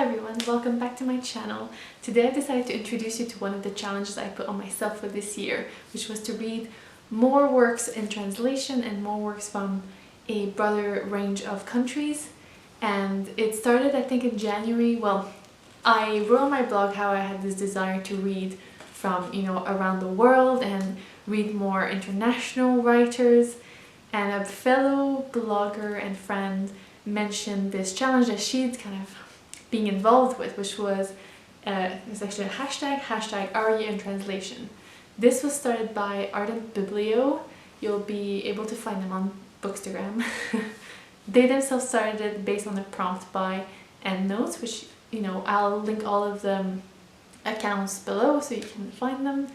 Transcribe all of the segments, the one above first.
everyone, welcome back to my channel. Today I decided to introduce you to one of the challenges I put on myself for this year, which was to read more works in translation and more works from a broader range of countries. And it started, I think, in January. Well, I wrote on my blog how I had this desire to read from, around the world and read more international writers. And a fellow blogger and friend mentioned this challenge that she'd kind of being involved with, which was it's actually a hashtag Aria in translation. This was started by Ardent Biblio. You'll be able to find them on Bookstagram. They themselves started it based on a prompt by EndNotes, which I'll link all of the accounts below so you can find them.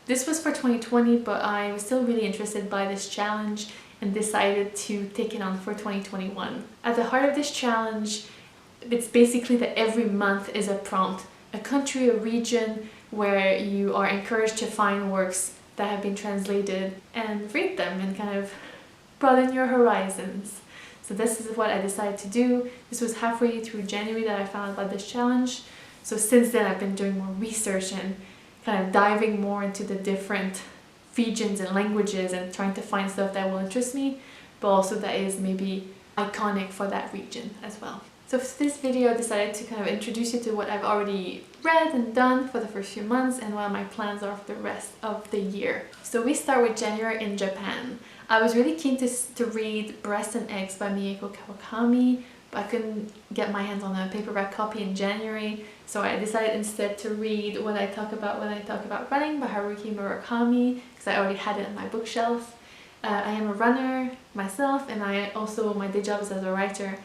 This was for 2020, but I was still really interested by this challenge and decided to take it on for 2021. At the heart of this challenge, it's basically that every month is a prompt, a country, a region, where you are encouraged to find works that have been translated and read them and kind of broaden your horizons. So this is what I decided to do. This was halfway through January that I found out about this challenge. So since then I've been doing more research and kind of diving more into the different regions and languages and trying to find stuff that will interest me, but also that is maybe iconic for that region as well. So for this video I decided to kind of introduce you to what I've already read and done for the first few months and what my plans are for the rest of the year. So we start with January in Japan. I was really keen to read Breast and Eggs by Mikeo Kawakami, but I couldn't get my hands on a paperback copy in January, so I decided instead to read What I Talk About When I Talk About Running by Haruki Murakami, because I already had it on my bookshelf. I am a runner myself, and my day job is as a writer,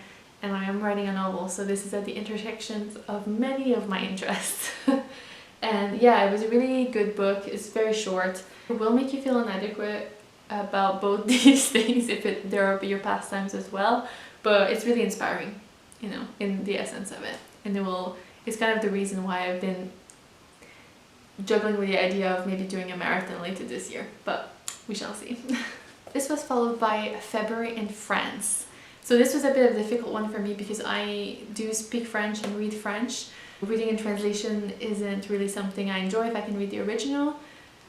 and I am writing a novel, so this is at the intersections of many of my interests. And yeah, it was a really good book. It's very short. It will make you feel inadequate about both these things if there will be your pastimes as well, but it's really inspiring, in the essence of it. And it's kind of the reason why I've been juggling with the idea of maybe doing a marathon later this year, but we shall see. This was followed by February in France. So this was a bit of a difficult one for me because I do speak French and read French. Reading in translation isn't really something I enjoy if I can read the original.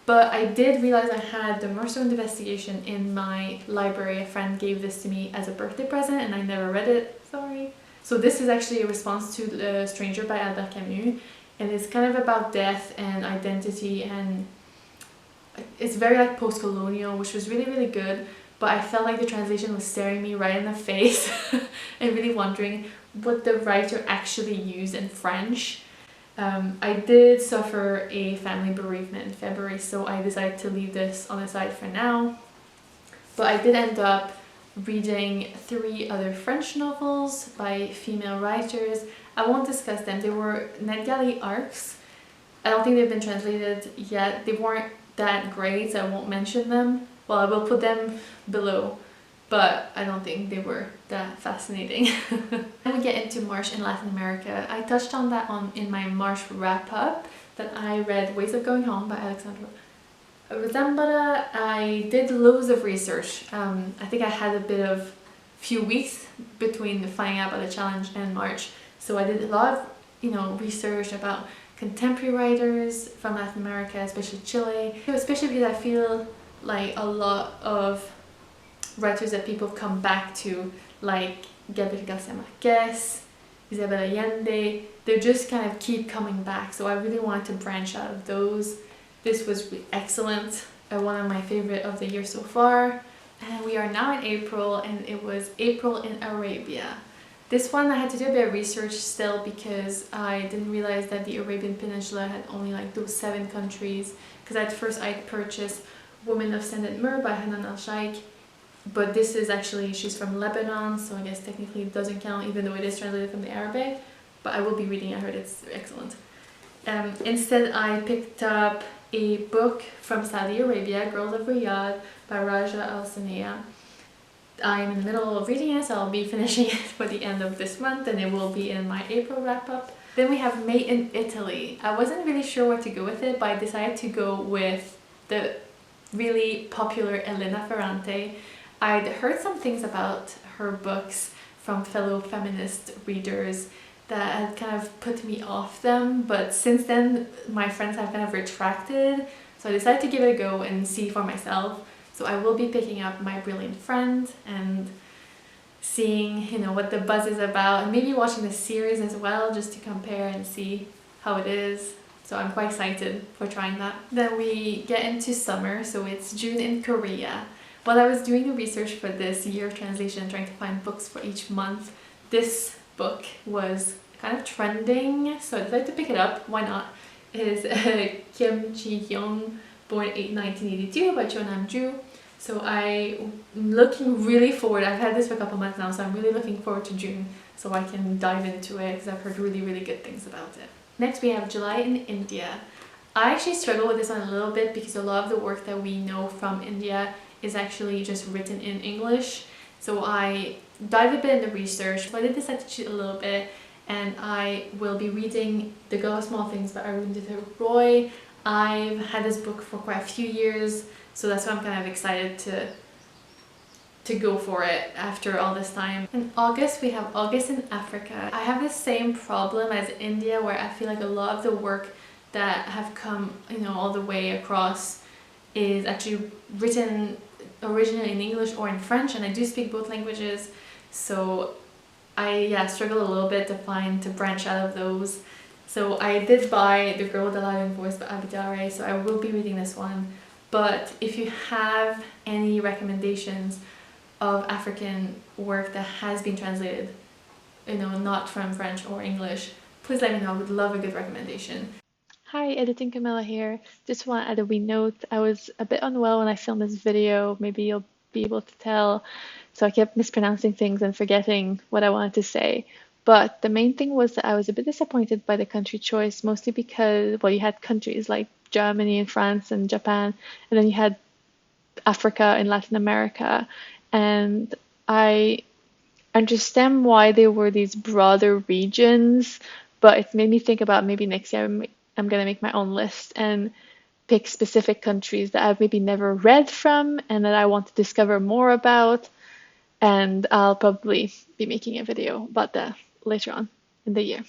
But I did realize I had the Meursault investigation in my library. A friend gave this to me as a birthday present and I never read it, sorry. So this is actually a response to The Stranger by Albert Camus, and it's kind of about death and identity, and it's very like post-colonial, which was really, really good. But I felt like the translation was staring me right in the face and really wondering what the writer actually used in French. I did suffer a family bereavement in February, so I decided to leave this on the side for now. But I did end up reading 3 other French novels by female writers. I won't discuss them. They were NetGalley arcs. I don't think they've been translated yet. They weren't that great, so I won't mention them. Well, I will put them below, but I don't think they were that fascinating. Then we get into March in Latin America. I touched on that in my March wrap-up that I read Ways of Going Home by Alejandro. Zambra, I did loads of research. I think I had a few weeks between finding out about the challenge and March, so I did a lot of research about contemporary writers from Latin America, especially Chile, especially because I feel like a lot of writers that people come back to, like Gabriel Garcia Marquez, Isabel Allende, they just kind of keep coming back, so I really wanted to branch out of those. This was excellent, one of my favorite of the year so far. And we are now in April, and it was April in Arabia. This one I had to do a bit of research still because I didn't realize that the Arabian Peninsula had only like those 7 countries, because at first I purchased Woman of Sand and Myrrh by Hanan al-Shaykh, but this is actually, she's from Lebanon, so I guess technically it doesn't count even though it is translated from the Arabic, but I will be reading, I heard it's excellent. Instead I picked up a book from Saudi Arabia, Girls of Riyadh by Rajaa al-Sanea. I'm in the middle of reading it, so I'll be finishing it for the end of this month, and it will be in my April wrap-up. Then we have May in Italy. I wasn't really sure what to go with it, but I decided to go with the really popular Elena Ferrante. I'd heard some things about her books from fellow feminist readers, that had kind of put me off them, but since then my friends have kind of retracted, so I decided to give it a go and see for myself. So I will be picking up My Brilliant Friend and seeing, you know, what the buzz is about, and maybe watching the series as well just to compare and see how it is. So I'm quite excited for trying that. Then we get into summer, so it's June in Korea. While I was doing the research for this year of translation, trying to find books for each month, this book was kind of trending, so I decided to pick it up. Why not? It is Kim Ji-hyung, born in 1982, by Nam-Joo. So I'm looking really forward. I've had this for a couple months now, so I'm really looking forward to June so I can dive into it because I've heard really, really good things about it. Next we have July in India. I actually struggle with this one a little bit because a lot of the work that we know from India is actually just written in English. So I dived a bit in the research, so I did decide to cheat a little bit, and I will be reading The Girl of Small Things by Arundhati. I've had this book for quite a few years, so that's why I'm kind of excited to go for it after all this time. In August we have August in Africa. I have the same problem as India, where I feel like a lot of the work that have come, you know, all the way across is actually written originally in English or in French, and I do speak both languages, so I struggle a little bit to branch out of those. So I did buy The Girl with the Loud Voice by Daré, so I will be reading this one. But if you have any recommendations of African work that has been translated, you know, not from French or English, please let me know. I would love a good recommendation. Hi, editing Camilla here. Just want to add a wee note. I was a bit unwell when I filmed this video. Maybe you'll be able to tell. So I kept mispronouncing things and forgetting what I wanted to say. But the main thing was that I was a bit disappointed by the country choice, mostly because, well, you had countries like Germany and France and Japan, and then you had Africa and Latin America. And I understand why they were these broader regions, but it made me think about maybe next year I'm going to make my own list and pick specific countries that I've maybe never read from and that I want to discover more about. And I'll probably be making a video about that later on in the year.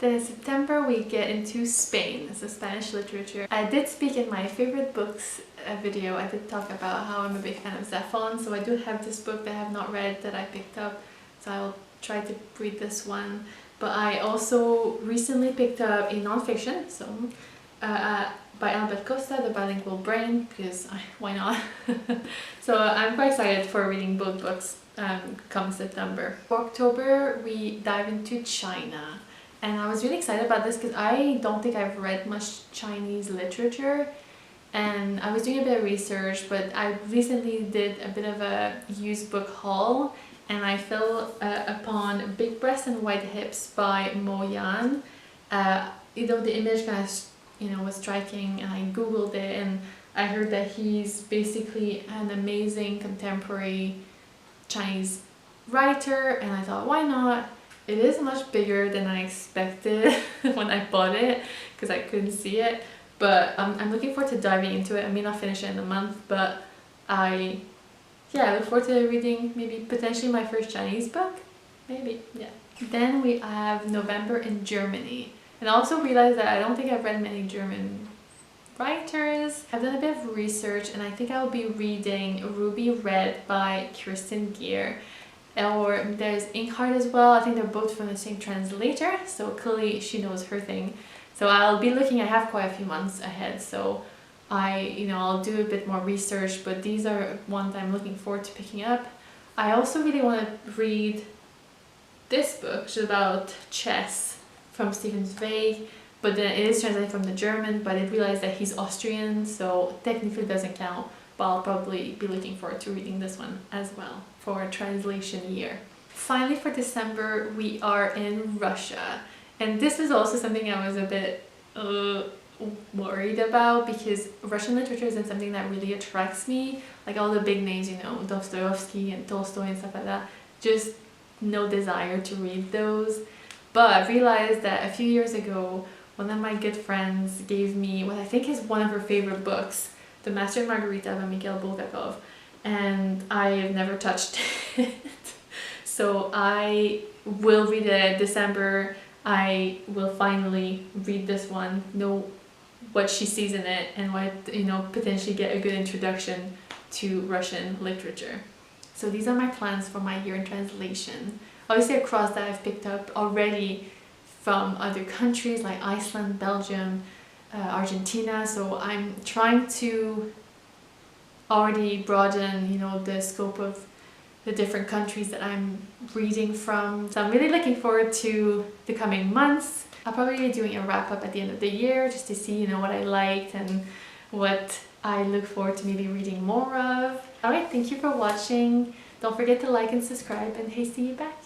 Then in September we get into Spain, so Spanish literature. I did speak in my favorite books video. I did talk about how I'm a big fan of Zafón, so I do have this book that I have not read that I picked up, so I'll try to read this one. But I also recently picked up a non-fiction, so by Albert Costa, The Bilingual Brain, because why not? So I'm quite excited for reading both books come September. For October we dive into China, and I was really excited about this because I don't think I've read much Chinese literature, and I was doing a bit of research, but I recently did a bit of a used book haul, and I fell upon Big Breasts and White Hips by Mo Yan. The image kind of, you know, was striking, and I googled it and I heard that he's basically an amazing contemporary Chinese writer, and I thought, why not? It is much bigger than I expected when I bought it because I couldn't see it, but I'm looking forward to diving into it. I may not finish it in a month, but I look forward to reading maybe potentially my first Chinese book, maybe, yeah. Then we have November in Germany, and I also realized that I don't think I've read many German writers. I've done a bit of research, and I think I'll be reading Ruby Red by Kirsten Gier, or there's Inkheart as well. I think they're both from the same translator, so clearly she knows her thing. So I'll be looking, I have quite a few months ahead, so I'll do a bit more research, but these are ones I'm looking forward to picking up. I also really want to read this book, which is about chess, from Stefan Zweig, but then it is translated from the German, but I realized that he's Austrian, so technically it doesn't count, but I'll probably be looking forward to reading this one as well for a translation year. Finally, for December, we are in Russia, and this is also something I was a bit worried about, because Russian literature isn't something that really attracts me. Like all the big names, you know, Dostoevsky and Tolstoy and stuff like that, just no desire to read those. But I realized that a few years ago, one of my good friends gave me what I think is one of her favorite books, The Master and Margarita by Mikhail Bulgakov, and I have never touched it. So I will read it December. I will finally read this one, know what she sees in it, and what, you know, potentially get a good introduction to Russian literature. So these are my plans for my year in translation. Obviously across that I've picked up already from other countries like Iceland, Belgium, Argentina, so I'm trying to already broaden, you know, the scope of the different countries that I'm reading from. So I'm really looking forward to the coming months. I'll probably be doing a wrap up at the end of the year just to see, you know, what I liked and what I look forward to maybe reading more of. Alright, thank you for watching. Don't forget to like and subscribe, and hey, see you back.